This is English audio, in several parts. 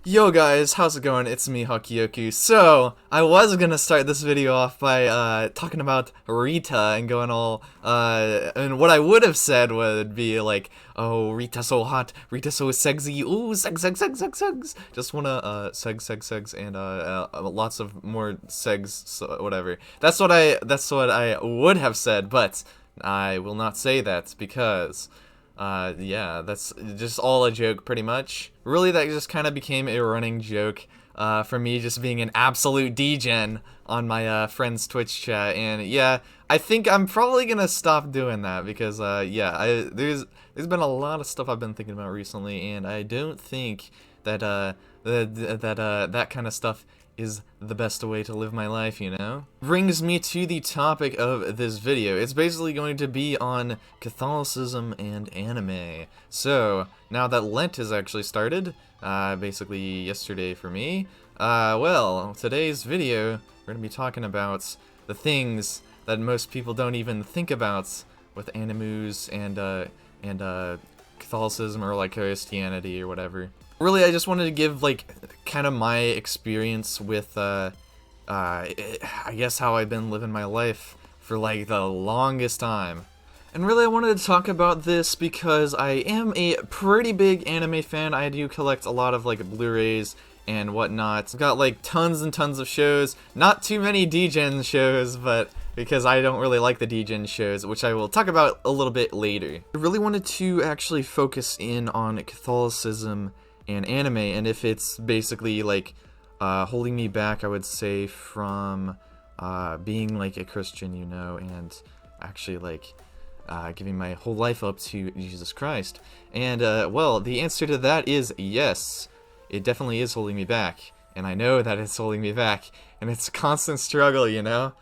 Yo guys, how's it going? It's me, Hokkyoku. So, I was gonna start this video off by, talking about Rita and going all, and what I would have said would be like, oh, Rita so hot, Rita so seggsy, ooh, segs. Just wanna, segs, and, lots of more segs, so whatever. That's what I would have said, but I will not say that because yeah, that's just all a joke pretty much. Really, that just kind of became a running joke for me just being an absolute degen on my friend's Twitch chat. And yeah, I think I'm probably gonna stop doing that because yeah, there's been a lot of stuff I've been thinking about recently, and I don't think that that kind of stuff is the best way to live my life, you know? Brings me to the topic of this video. It's basically going to be on Catholicism and anime. So, now that Lent has actually started, basically yesterday for me, well, today's video, we're gonna be talking about the things that most people don't even think about with animus and Catholicism or like Christianity or whatever. Really, I just wanted to give like kind of my experience with I guess how I've been living my life for like the longest time. And really I wanted to talk about this because I am a pretty big anime fan. I do collect a lot of like Blu-rays and whatnot. I've got like tons and tons of shows. Not too many degen shows, but because I don't really like the degen shows, which I will talk about a little bit later. I really wanted to actually focus in on Catholicism and anime, and if it's basically like holding me back, I would say, from being like a Christian, you know, and actually like giving my whole life up to Jesus Christ. And well, the answer to that is yes, it definitely is holding me back, and I know that it's holding me back, and it's a constant struggle, you know.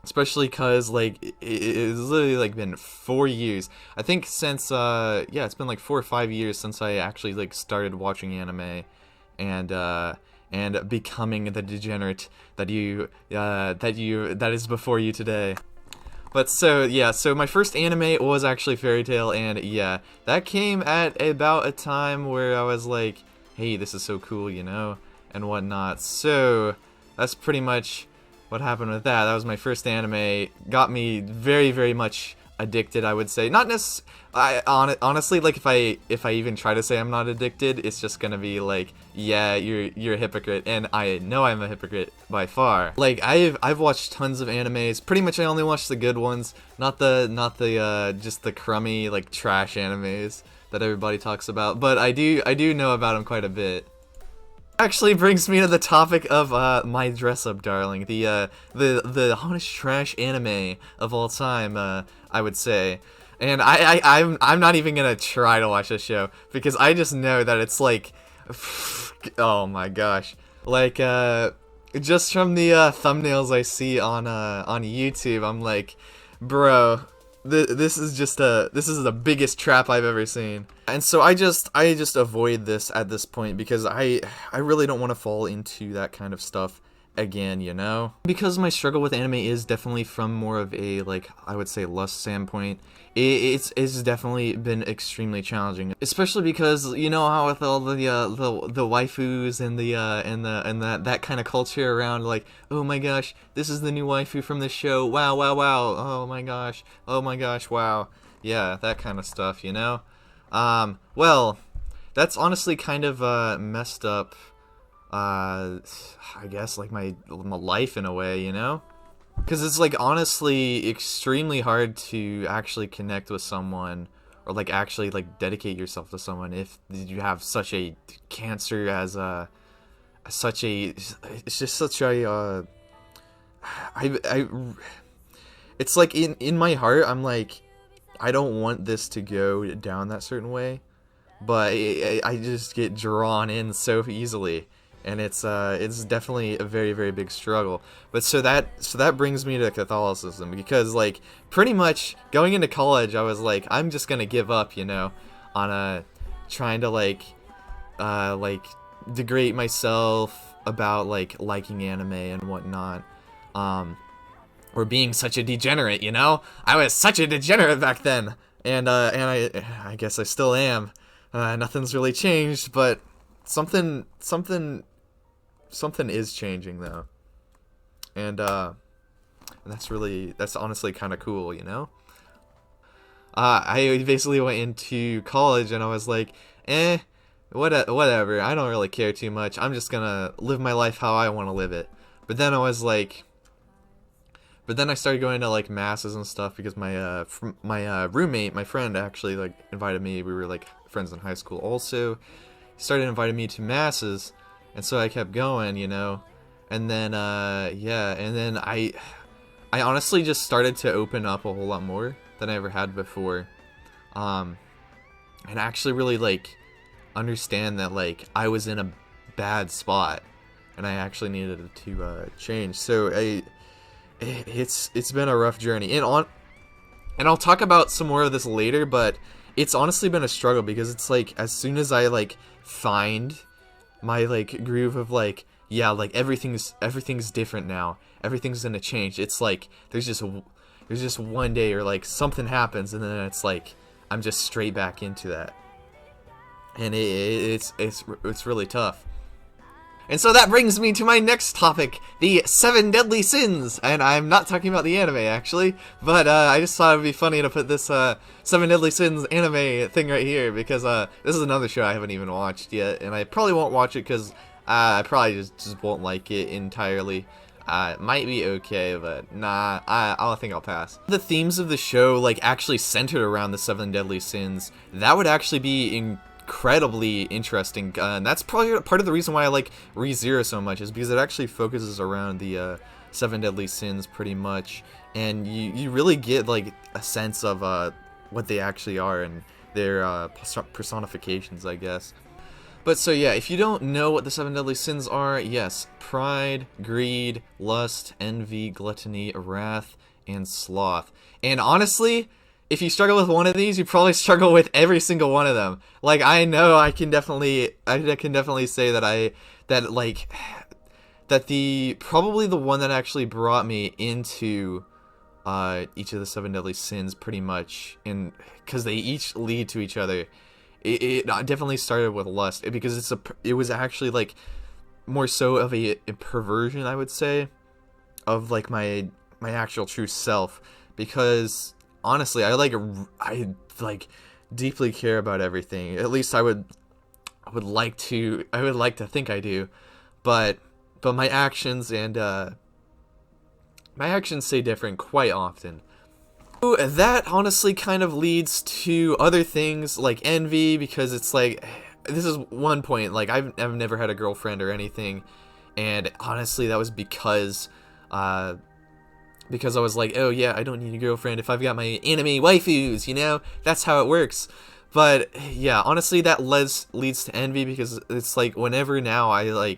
Especially because like it's literally like been 4 years. I think since yeah, it's been like 4 or 5 years since I actually like started watching anime, and becoming the degenerate that is before you today. But so yeah, so my first anime was actually Fairy Tail, and yeah, that came at about a time where I was like, hey, this is so cool, you know, and whatnot. So that's pretty much what happened with that. That was my first anime. Got me very, very much addicted, I would say. Not honestly, like if I even try to say I'm not addicted, it's just gonna be like, yeah, you're a hypocrite, and I know I'm a hypocrite by far. Like I've watched tons of animes. Pretty much I only watch the good ones, not the just the crummy like trash animes that everybody talks about. But I do know about them quite a bit. Actually brings me to the topic of my dress-up darling, the hottest trash anime of all time, I would say. And I'm not even gonna try to watch this show because I just know that it's like, oh my gosh, like just from the thumbnails I see on YouTube, I'm like, bro, this is the biggest trap I've ever seen. And so I just avoid this at this point because I really don't want to fall into that kind of stuff again, you know? Because my struggle with anime is definitely from more of a, like, I would say lust standpoint. It's definitely been extremely challenging, especially because you know how with all the waifus and that kind of culture around, like, oh my gosh, this is the new waifu from the show, wow, oh my gosh, wow, yeah, that kind of stuff, you know. Well, that's honestly kind of messed up, I guess, like my life in a way, you know? Because it's like honestly extremely hard to actually connect with someone or like actually like dedicate yourself to someone if you have such a cancer as it's just such a it's like in my heart I'm like, I don't want this to go down that certain way, but I just get drawn in so easily, and it's definitely a very, very big struggle. But so that brings me to Catholicism, because like pretty much going into college I was like, I'm just gonna give up, you know, on trying to like degrade myself about like liking anime and whatnot, or being such a degenerate, you know? I was such a degenerate back then, and I guess I still am. Nothing's really changed, but something is changing though, and that's honestly kind of cool, you know. I basically went into college and I was like, whatever. I don't really care too much. I'm just gonna live my life how I want to live it. But then I started going to like masses and stuff because my roommate, my friend, actually like invited me. We were like friends in high school also. He started inviting me to masses, and so I kept going, you know. And then I honestly just started to open up a whole lot more than I ever had before, and actually really like understand that like I was in a bad spot and I actually needed to change. So it's been a rough journey, and I'll talk about some more of this later, but it's honestly been a struggle because it's like as soon as I like find my like groove of like, yeah, like everything's different now, everything's gonna change, it's like there's just one day or like something happens and then it's like I'm just straight back into that, and it's really tough. And so that brings me to my next topic, the 7 deadly sins. And I'm not talking about the anime, actually, but I just thought it would be funny to put this 7 deadly sins anime thing right here, because this is another show I haven't even watched yet, and I probably won't watch it because I probably just won't like it entirely. It might be okay, but nah, I think I'll pass. The themes of the show, like, actually centered around the 7 deadly sins. That would actually be incredibly interesting, and that's probably part of the reason why I like ReZero so much, is because it actually focuses around the 7 deadly sins pretty much, and you really get like a sense of what they actually are and their personifications, I guess. But so yeah, if you don't know what the 7 deadly sins are, yes, pride, greed, lust, envy, gluttony, wrath, and sloth. And honestly, if you struggle with one of these, you probably struggle with every single one of them. Like, I know I can definitely say that probably the one that actually brought me into each of the 7 deadly sins pretty much, because they each lead to each other. It definitely started with lust, because it was actually like more so of a perversion, I would say, of like my actual true self, because honestly, I deeply care about everything. At least I would like to think I do, but my actions say different quite often. So that honestly kind of leads to other things like envy, because it's like, this is one point, like I've never had a girlfriend or anything, and honestly that was because I was like, oh yeah, I don't need a girlfriend if I've got my anime waifus, you know? That's how it works. But yeah, honestly that leads to envy, because it's like whenever now I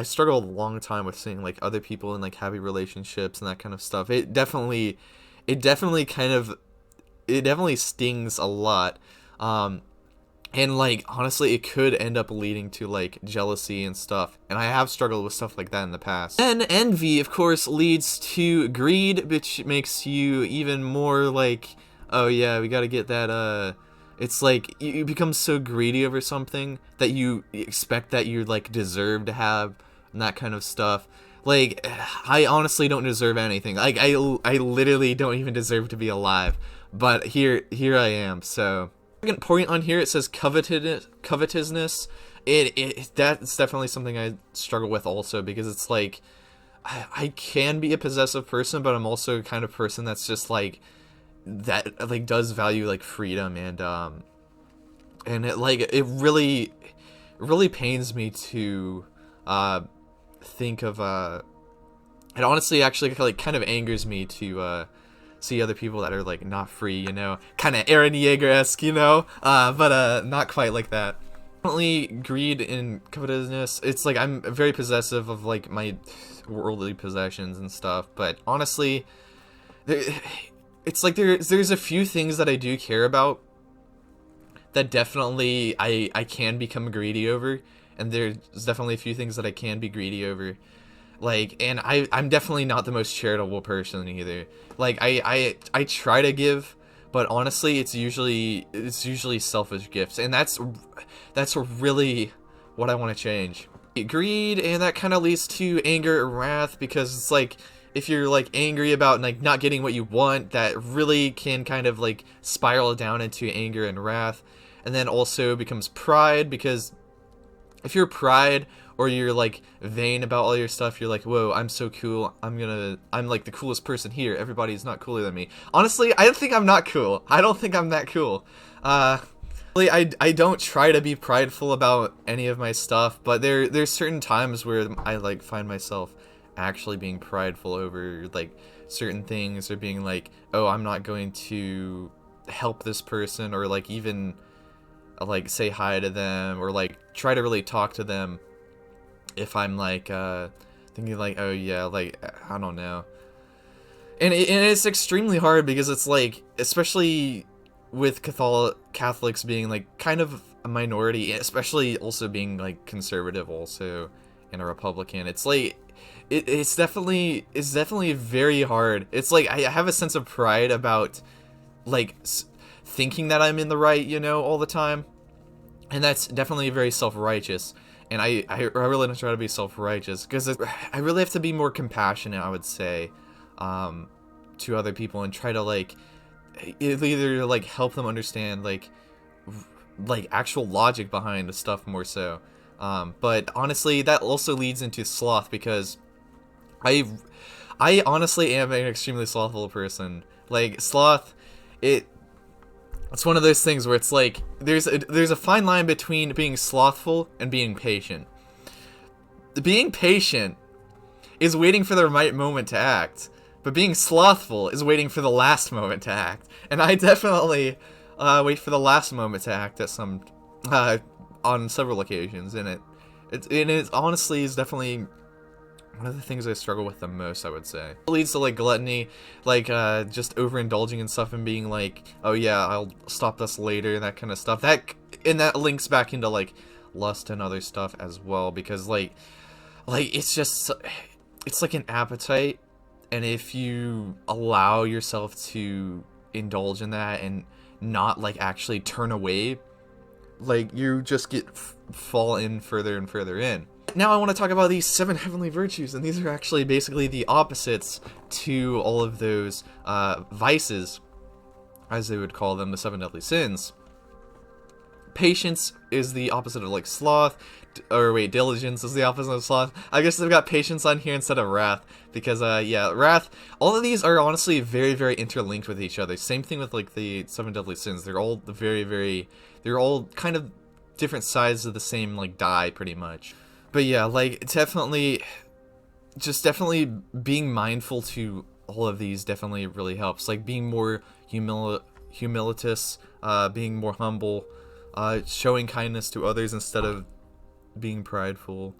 struggled a long time with seeing like other people in like happy relationships and that kind of stuff. It definitely stings a lot. And like honestly, it could end up leading to like jealousy and stuff, and I have struggled with stuff like that in the past. Then envy, of course, leads to greed, which makes you even more like, oh yeah, we gotta get that. It's like you become so greedy over something that you expect that you like deserve to have, and that kind of stuff. Like, I honestly don't deserve anything. Like I literally don't even deserve to be alive, but here I am. So second point on here, it says covetousness. That's definitely something I struggle with also, because it's like I can be a possessive person, but I'm also the kind of person that's just like that, like does value like freedom, and it really pains me to think of it honestly actually like kind of angers me to see other people that are like not free, you know, kind of Eren Yeager-esque, you know, but not quite like that. Definitely greed and covetousness. It's like I'm very possessive of like my worldly possessions and stuff, but honestly, it's like there's a few things that I do care about that definitely I can become greedy over, and there's definitely a few things that I can be greedy over. Like, and I'm definitely not the most charitable person either. Like, I try to give, but honestly, it's usually selfish gifts, and that's really what I want to change. Greed, and that kind of leads to anger and wrath, because it's like, if you're like angry about like not getting what you want, that really can kind of like spiral down into anger and wrath. And then also becomes pride, because if you're pride, or you're like vain about all your stuff, you're like, whoa, I'm so cool, I'm like the coolest person here, everybody's not cooler than me. Honestly, I don't think I'm not cool. I don't think I'm that cool. Really, I don't try to be prideful about any of my stuff, but there's certain times where I like find myself actually being prideful over like certain things, or being like, oh, I'm not going to help this person, or like even like say hi to them, or like try to really talk to them if I'm like thinking like, oh yeah, like I don't know. And it's extremely hard, because it's like, especially with Catholics being like kind of a minority, especially also being like conservative also, and a Republican, it's like it's definitely very hard. It's like I have a sense of pride about like thinking that I'm in the right, you know, all the time, and that's definitely very self-righteous. And I really don't try to be self-righteous, because I really have to be more compassionate, I would say, to other people, and try to like either like help them understand like actual logic behind the stuff more so. But honestly, that also leads into sloth, because I honestly am an extremely slothful person. Like sloth, it's one of those things where it's like there's a fine line between being slothful and being patient. Being patient is waiting for the right moment to act, but being slothful is waiting for the last moment to act. And I definitely wait for the last moment to act at some on several occasions, and it honestly is definitely one of the things I struggle with the most, I would say. It leads to like gluttony, like just overindulging and stuff, and being like, oh yeah, I'll stop this later, and that kind of stuff. That links back into like lust and other stuff as well, because like it's just, it's like an appetite, and if you allow yourself to indulge in that and not like actually turn away, like you just fall in further and further in. Now I want to talk about these 7 heavenly virtues, and these are actually basically the opposites to all of those vices, as they would call them, the 7 deadly sins. Patience is the opposite of like sloth, or wait, diligence is the opposite of sloth. I guess they've got patience on here instead of wrath, because yeah, wrath, all of these are honestly very, very interlinked with each other. Same thing with like the 7 deadly sins. They're all they're all kind of different sides of the same like die, pretty much. But yeah, like definitely being mindful to all of these definitely really helps. Like being more humilitous, being more humble, showing kindness to others instead of being prideful,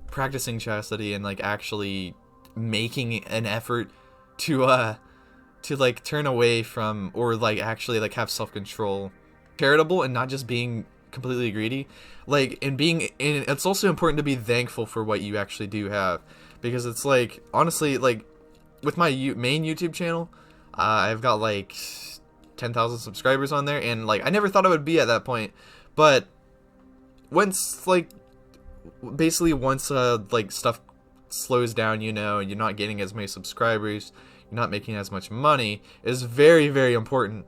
practicing chastity, and like actually making an effort to like turn away from, or like actually like have self-control, charitable, and not just being completely greedy. Like, and it's also important to be thankful for what you actually do have, because it's like, honestly, like with my main YouTube channel, I've got like 10,000 subscribers on there, and like I never thought I would be at that point, but once like like stuff slows down, you know, and you're not getting as many subscribers, you're not making as much money, it's very, very important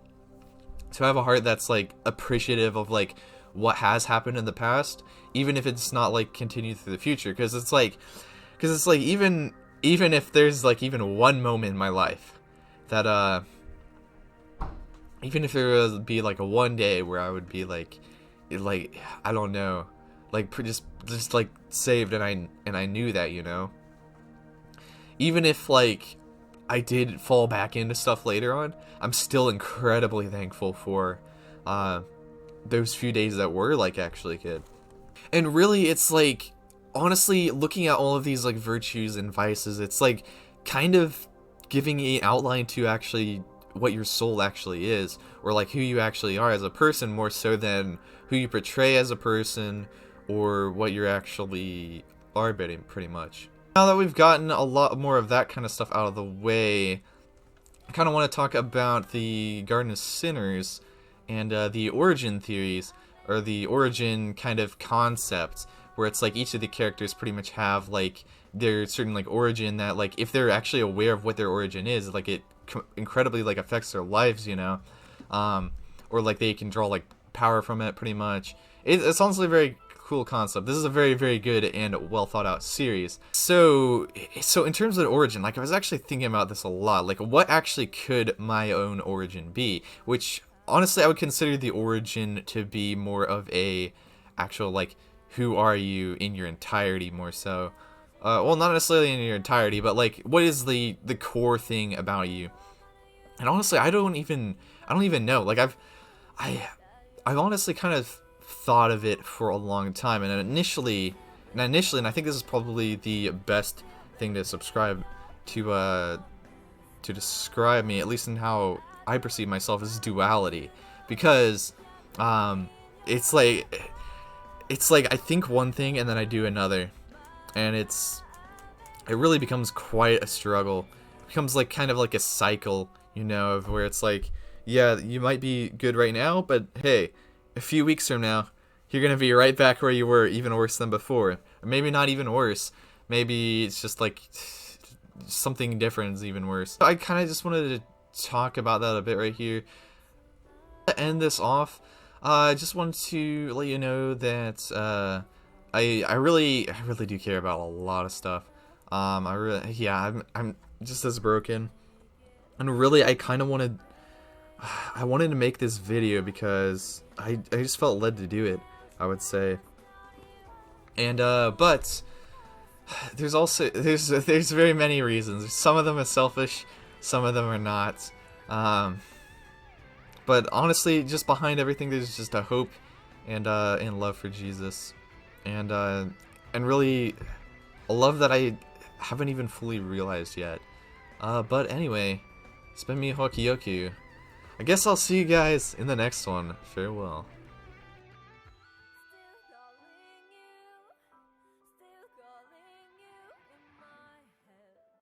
to have a heart that's like appreciative of like what has happened in the past, even if it's not like continued through the future, because it's like even if there's like even one moment in my life that even if there would be like a one day where I would be like I don't know, like just like saved, and I knew that, you know, even if like I did fall back into stuff later on, I'm still incredibly thankful for those few days that were like actually good. And really, it's like, honestly, looking at all of these like virtues and vices, it's like kind of giving an outline to actually what your soul actually is, or like who you actually are as a person, more so than who you portray as a person, or what you actually are, pretty much. Now that we've gotten a lot more of that kind of stuff out of the way, I kind of want to talk about the Garden of Sinners and the origin theories, or the origin kind of concept, where it's like each of the characters pretty much have like their certain like origin that, like, if they're actually aware of what their origin is, like it incredibly like affects their lives, you know, or like they can draw like power from it pretty much. It's honestly a very cool concept. This is a very, very good and well thought out series. So in terms of the origin, like, I was actually thinking about this a lot. Like, what actually could my own origin be? Which, honestly, I would consider the origin to be more of a actual, like, who are you in your entirety, more so. Well, not necessarily in your entirety, but like, what is the core thing about you? And honestly, I don't even know. Like, I've honestly kind of thought of it for a long time, and initially, and I think this is probably the best thing to subscribe to describe me, at least in how I perceive myself, as duality, because it's like I think one thing and then I do another, and it really becomes quite a struggle. It becomes like kind of like a cycle, you know, of where it's like, yeah, you might be good right now, but hey, a few weeks from now, you're gonna be right back where you were, even worse than before. Or maybe not even worse. Maybe it's just like something different is even worse. I kind of just wanted to talk about that a bit right here. To end this off, I just wanted to let you know that I really do care about a lot of stuff. I'm just as broken, and really I kind of wanted to make this video because I just felt led to do it, I would say. And but there's also there's very many reasons. Some of them are selfish, some of them are not. But honestly, just behind everything, there's just a hope and love for Jesus, and really a love that I haven't even fully realized yet. But anyway, it's been me, Hokkyoku. I guess I'll see you guys in the next one. Farewell.